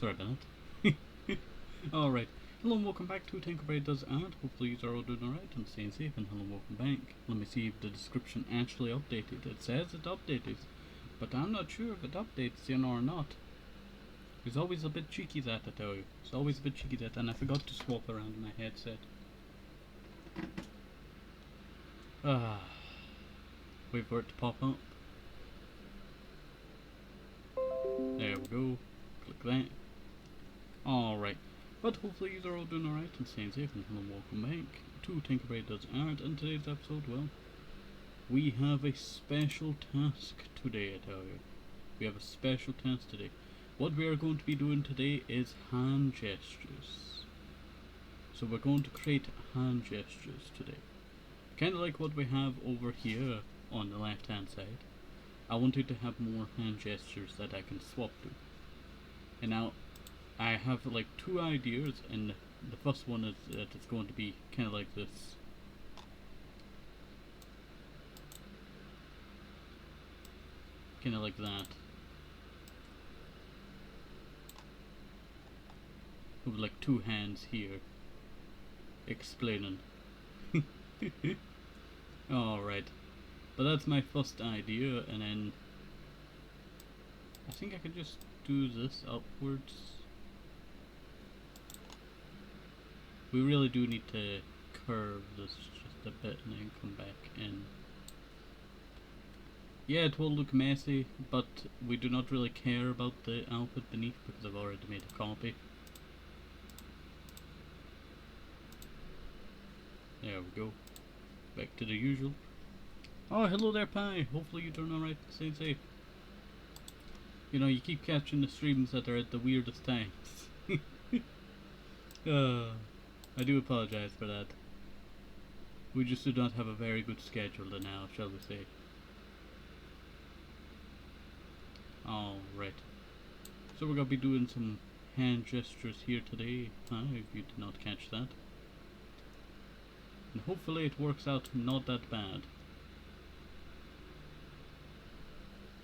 Sorry about that. Alright. Hello and welcome back to TenkoBerry Does Art. Hopefully you're all doing alright and staying safe, and hello and welcome back. Let me see if the description actually updated. It says it updated, but I'm not sure if it updates, or not. It's always a bit cheeky, that I tell you. It's always a bit cheeky, that, and I forgot to swap around my headset. Wait for it to pop up. There we go. Click that. Alright. But hopefully you're all doing alright and staying safe, and hello and welcome back to TenkoBerry Does Art. And today's episode, well, we have a special task today, I tell you. We have a special task today. What we are going to be doing today is hand gestures. So we're going to create hand gestures today. Kind of like what we have over here on the left hand side. I wanted to have more hand gestures that I can swap to. And now I have like two ideas, and the first one is that it's going to be kind of like this. Kind of like that. With like two hands here. Explaining. Alright. But that's my first idea, and then I think I could just do this upwards. We really do need to curve this just a bit and then come back in. Yeah, it will look messy, but we do not really care about the output beneath because I've already made a copy. There we go. Back to the usual. Oh, hello there, Pi. Hopefully you're doing alright, staying safe. You know, you keep catching the streams that are at the weirdest times. I do apologize for that. We just do not have a very good schedule now, shall we say. Alright. So we're going to be doing some hand gestures here today. Hi, if you did not catch that. And hopefully it works out not that bad.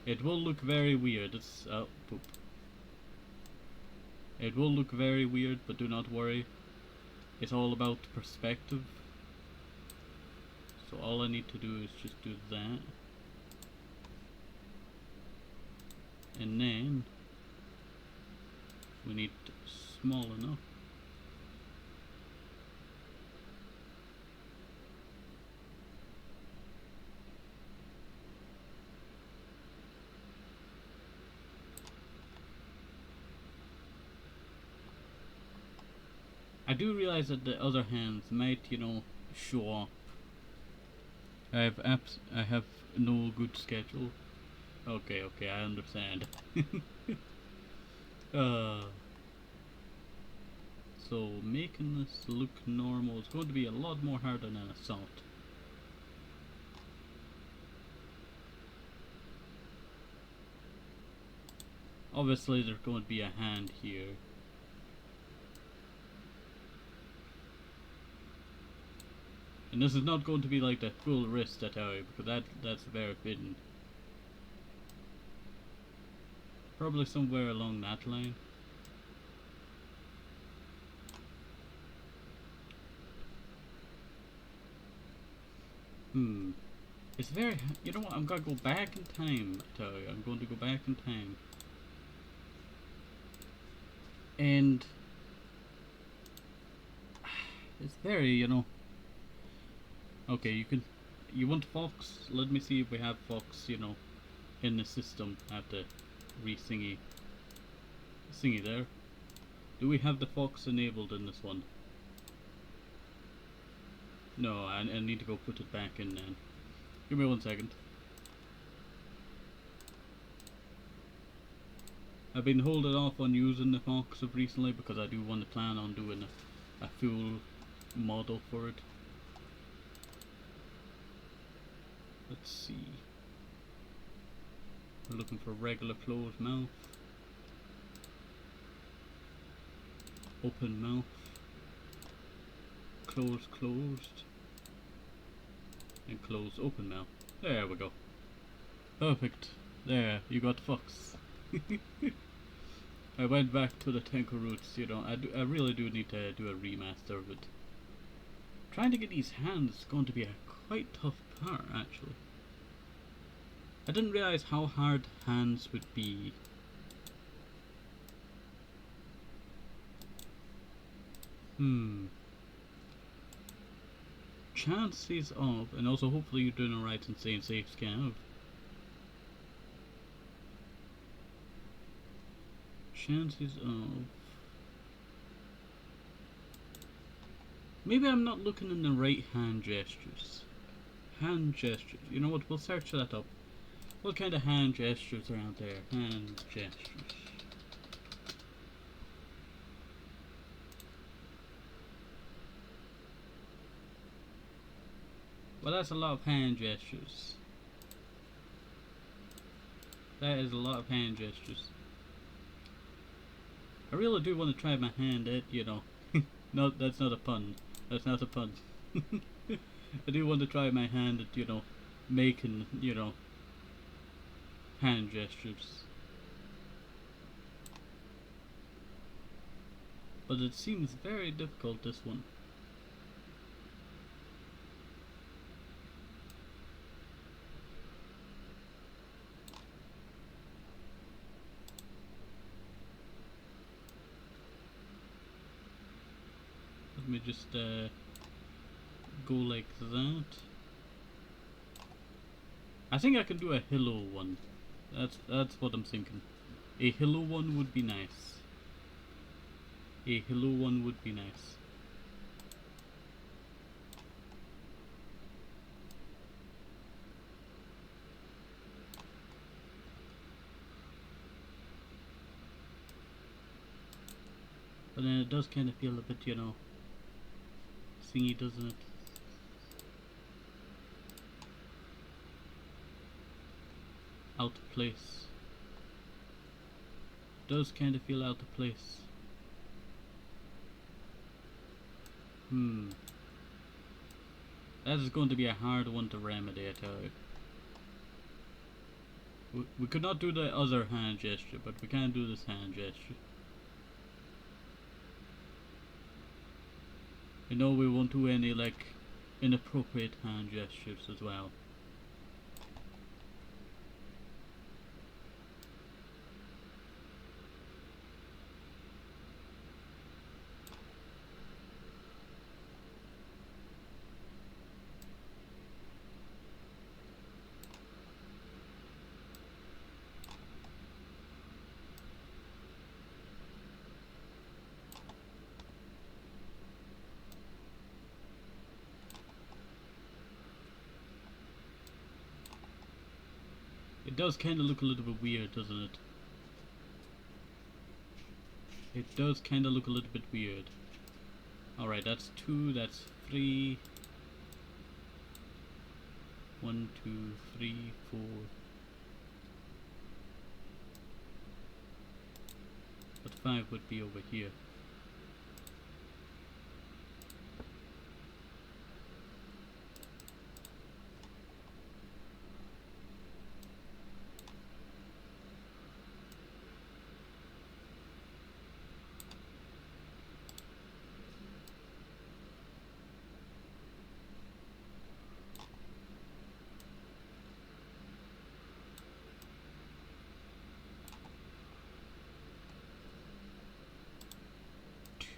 It will look very weird. It's poop. It will look very weird, but do not worry. It's all about perspective. So all I need to do is just do that. And then we need small enough. I do realize that the other hands might, show up. I have no good schedule. Okay, I understand. So making this look normal is going to be a lot more harder than I thought. Obviously there's going to be a hand here. And this is not going to be like the full wrist, I tell you, because that's very fitting. Probably somewhere along that line. It's very, you know what, I'm gonna go back in time, I tell you. I'm going to go back in time. And it's very, okay, you want Fox? Let me see if we have Fox, in the system. I have to re-thingy there. Do we have the Fox enabled in this one? No, I need to go put it back in then. Give me 1 second. I've been holding off on using the Fox of recently because I do want to plan on doing a full model for it. Let's see. We're looking for regular closed mouth. Open mouth. Closed. And close open mouth. There we go. Perfect. There, you got Fox. I went back to the Tenko roots, you know. I really do need to do a remaster of it. Trying to get these hands is going to be a quite tough part, actually. I didn't realize how hard hands would be. Chances of, and also hopefully you're doing alright and staying safe, Scav. Chances of... Maybe I'm not looking in the right hand gestures. Hand gestures. You know what, we'll search that up. What kind of hand gestures are out there? Hand gestures. Well, that's a lot of hand gestures. That is a lot of hand gestures. I really do want to try my hand at, you know... No, that's not a pun. That's not a pun. I do want to try my hand at, you know, making, you know, hand gestures. But it seems very difficult, this one. Let me just go like that. I think I can do a hello one. That's what I'm thinking. A hello one would be nice. A hello one would be nice. But then it does kind of feel a bit, you know, thingy, doesn't it? Out of place. Does kind of feel out of place. That is going to be a hard one to remedy, I tell you. We could not do the other hand gesture, but we can do this hand gesture. You know, we won't do any, like, inappropriate hand gestures as well. It does kind of look a little bit weird, doesn't it? It does kind of look a little bit weird. Alright, that's 2, that's 3. 1, 2, 3, 4. But 5 would be over here.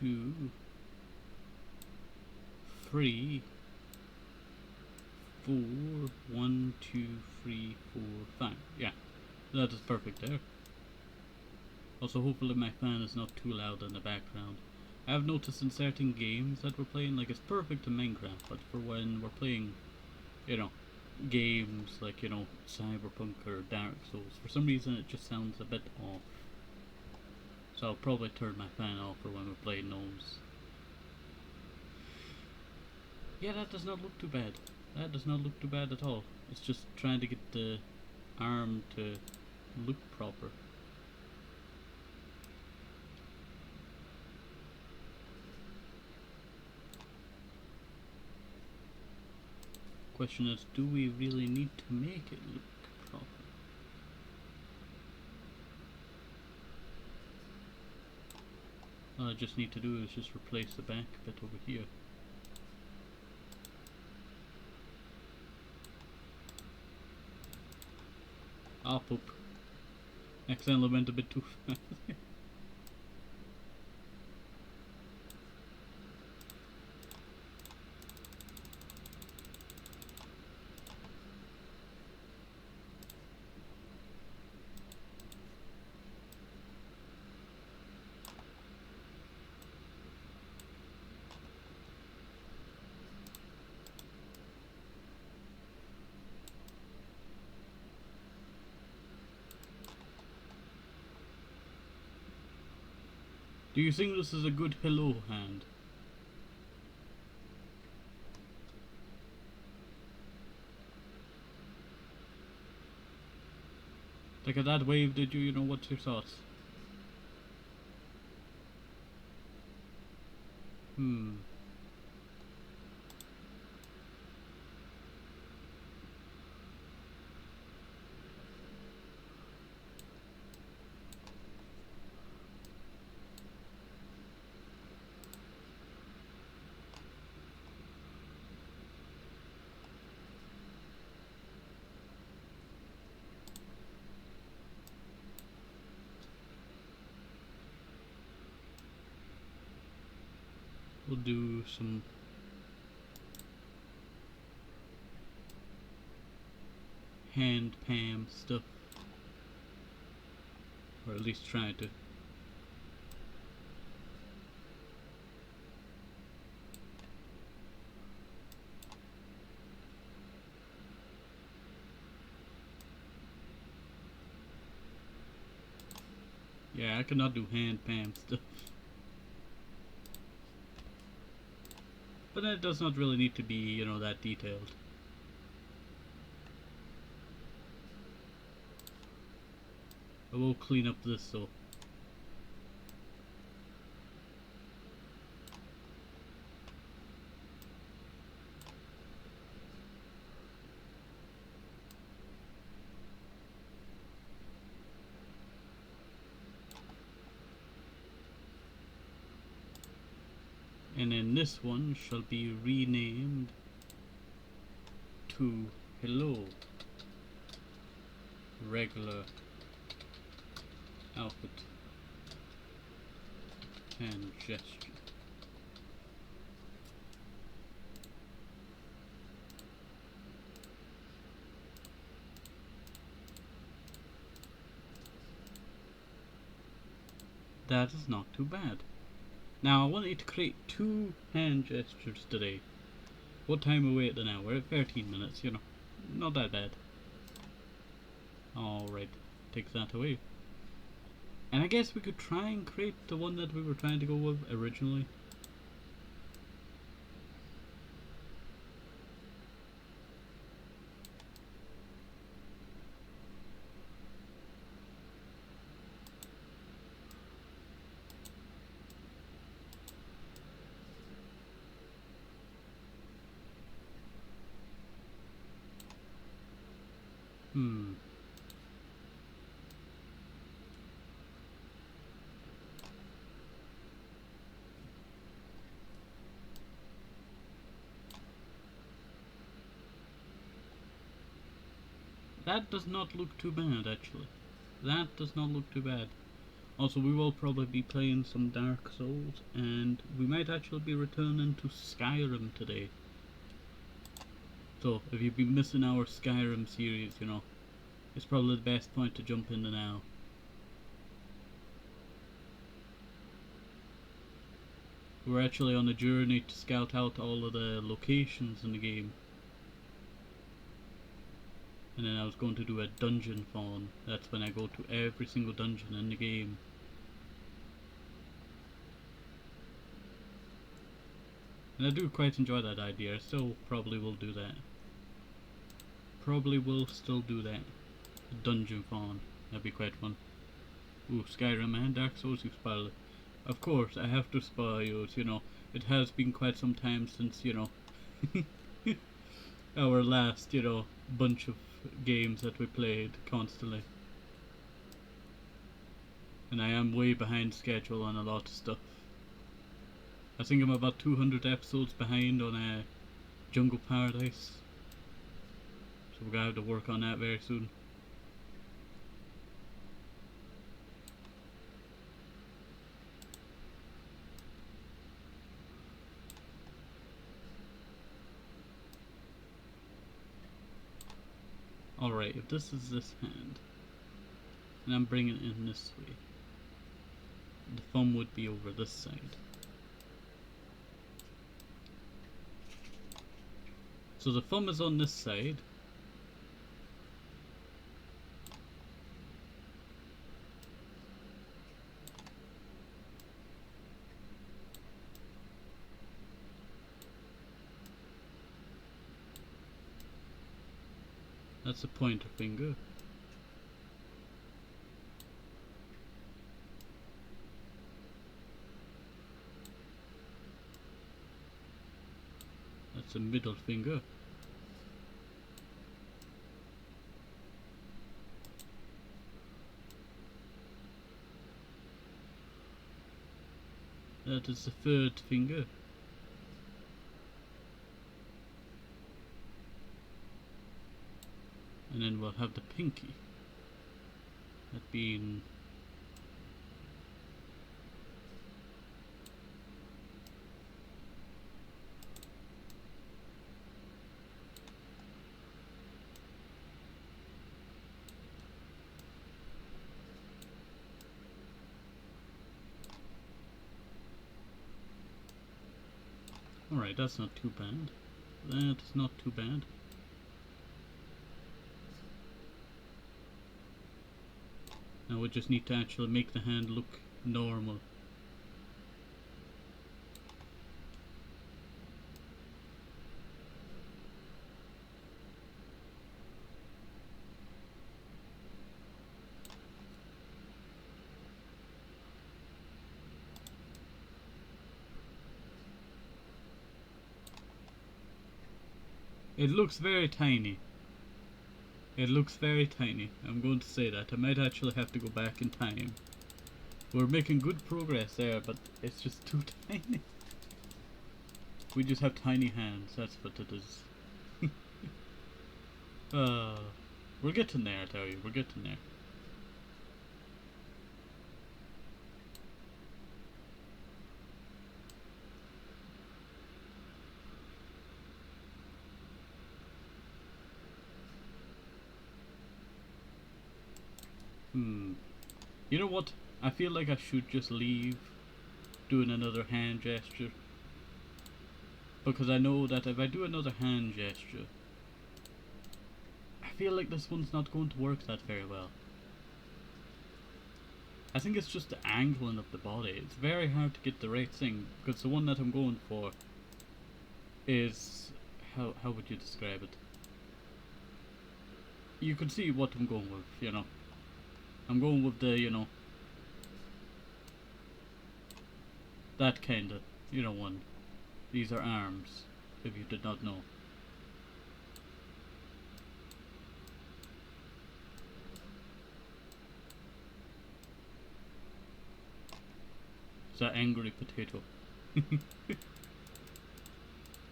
Two, 3, 4, 1, 2, 3, 4, 5. Yeah, that is perfect there. Also, hopefully my fan is not too loud in the background. I have noticed in certain games that we're playing, like, it's perfect in Minecraft, but for when we're playing, you know, games like, you know, Cyberpunk or Dark Souls, for some reason it just sounds a bit off. So I'll probably turn my fan off for when we play gnomes. Yeah, that does not look too bad. That does not look too bad at all. It's just trying to get the arm to look proper. Question is, do we really need to make it look proper? All I just need to do is just replace the back bit over here. Ah, poop. Accidentally went a bit too fast. Do you think this is a good hello hand? Like at that wave, did you know, what's your thoughts? We'll do some hand palm stuff, or at least try to. Yeah, I cannot do hand palm stuff. But it does not really need to be, you know, that detailed. I will clean up this though. And then this one shall be renamed to hello regular outfit and gesture. That is not too bad. Now I want you to create 2 hand gestures today. What time are we at now? We're at 13 minutes, you know. Not that bad. Alright, take that away. And I guess we could try and create the one that we were trying to go with originally. That does not look too bad, actually. That does not look too bad. Also, we will probably be playing some Dark Souls, and we might actually be returning to Skyrim today. So, if you've been missing our Skyrim series, you know, it's probably the best point to jump into now. We're actually on a journey to scout out all of the locations in the game. And then I was going to do a dungeon fawn. That's when I go to every single dungeon in the game. And I do quite enjoy that idea. I still probably will do that. Probably will still do that. A dungeon fawn. That'd be quite fun. Ooh, Skyrim and Dark Souls, you spoil it. Of course, I have to spoil you. You know, it has been quite some time since, you know, our last, you know, bunch of games that we played constantly. And I am way behind schedule on a lot of stuff. I think I'm about 200 episodes behind on Jungle Paradise. So we're gonna have to work on that very soon. Alright, if this is this hand, and I'm bringing it in this way, the thumb would be over this side. So the thumb is on this side. That's the pointer finger. That's the middle finger. That is the third finger. And then we'll have the pinky. That being alright, that's not too bad. That is not too bad. Now we just need to actually make the hand look normal. It looks very tiny. It looks very tiny. I'm going to say that. I might actually have to go back in time. We're making good progress there, but it's just too tiny. We just have tiny hands, that's what it is. We're getting there, I tell you. We're getting there. You know what? I feel like I should just leave doing another hand gesture. Because I know that if I do another hand gesture, I feel like this one's not going to work that very well. I think it's just the angling of the body. It's very hard to get the right thing, because the one that I'm going for is... how would you describe it? You can see what I'm going with, you know. I'm going with the, you know, that kind of, you know, one. These are arms, if you did not know. It's that angry potato.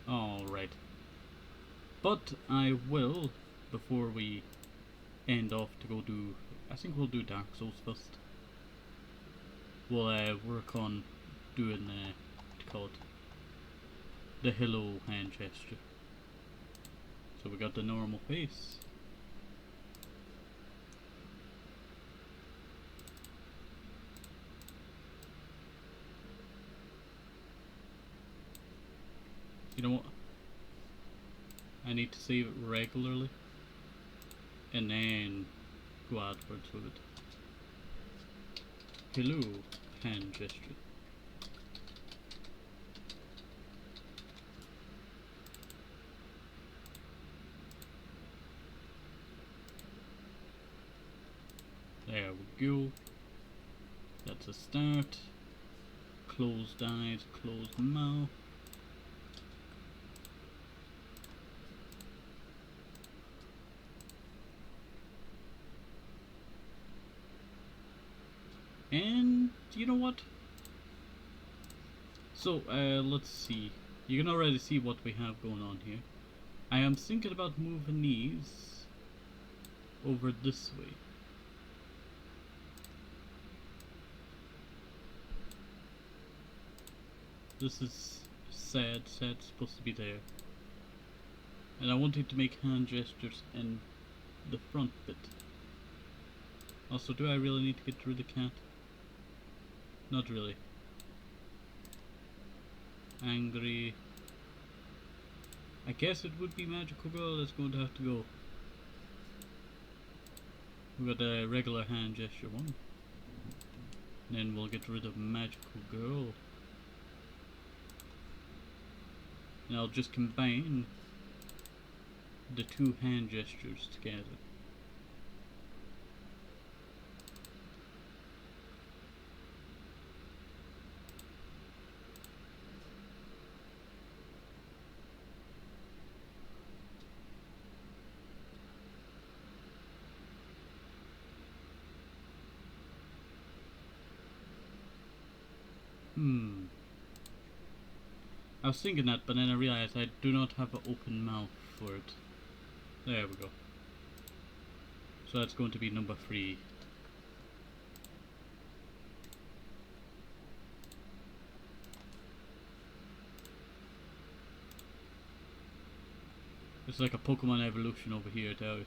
Alright. But I will, before we end off to go do... I think we'll do Dark Souls first. We'll work on doing what's it called? The hello hand gesture. So we got the normal face. You know what? I need to save it regularly and then go outwards with it. Hello hand gesture. There we go. That's a start. Closed eyes, closed mouth. And you know what? So, let's see. You can already see what we have going on here. I am thinking about moving these over this way. This is sad, supposed to be there. And I wanted to make hand gestures in the front bit. Also, do I really need to get rid of the cat? Not really. Angry. I guess it would be Magical Girl that's going to have to go. We got a regular hand gesture one. And then we'll get rid of Magical Girl. And I'll just combine the two hand gestures together. I was thinking that, but then I realized I do not have an open mouth for it. There we go. So that's going to be number 3. It's like a Pokemon evolution over here, too.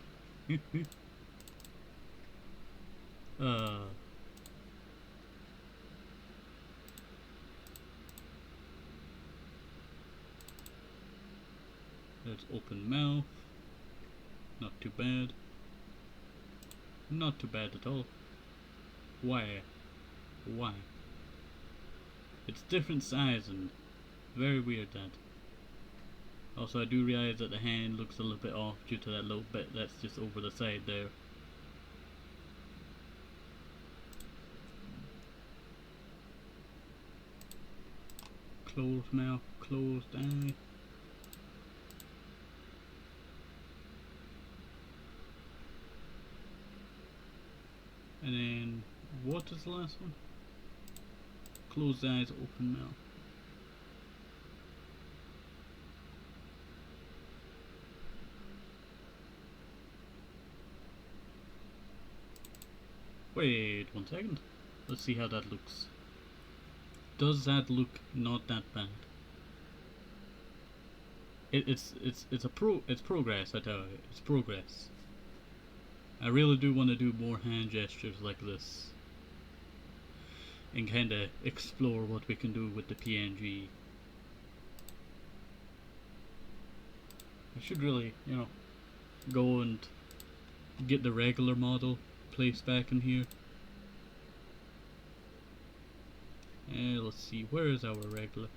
Let's open mouth. Not too bad. Not too bad at all. Why? Why? It's different size and very weird that. Also, I do realize that the hand looks a little bit off due to that little bit that's just over the side there. Closed mouth, closed eye. And then, what is the last one? Closed eyes, open mouth. Wait 1 second. Let's see how that looks. Does that look not that bad? It's progress, I tell you. It's progress. I really do want to do more hand gestures like this. And kinda explore what we can do with the PNG. I should really, you know, go and get the regular model placed back in here. Let's see, where is our regular?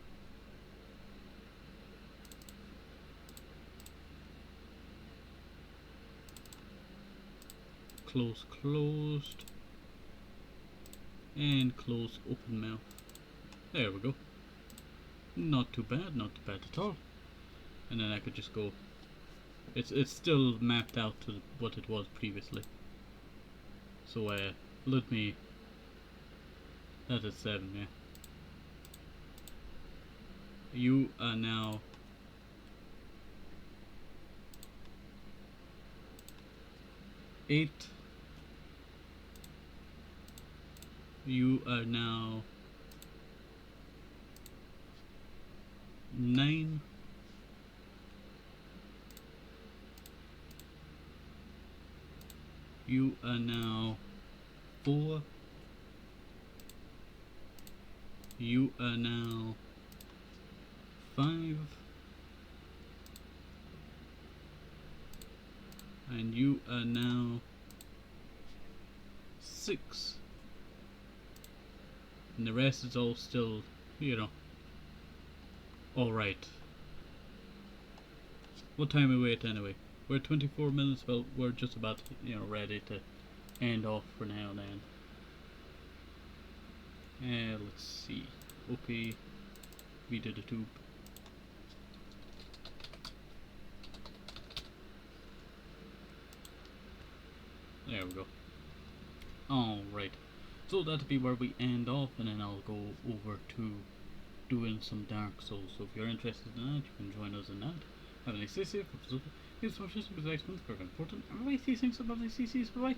Close, closed. And close, open mouth. There we go. Not too bad, not too bad at all. And then I could just go. It's still mapped out to what it was previously. So let me. That is 7, yeah. You are now 8. You are now 9. You are now 4. You are now 5. And you are now 6. And the rest is all still, you know, alright. What time are we at anyway? We're 24 minutes, well, we're just about, you know, ready to end off for now then. Let's see. Okay, we did a tube. There we go. Alright. So that'll be where we end off, and then I'll go over to doing some Dark Souls. So if you're interested in that, you can join us in that. Have a nice day, safe, here's some shit, because excellent, very important. Everybody see things above the CCs, bye bye.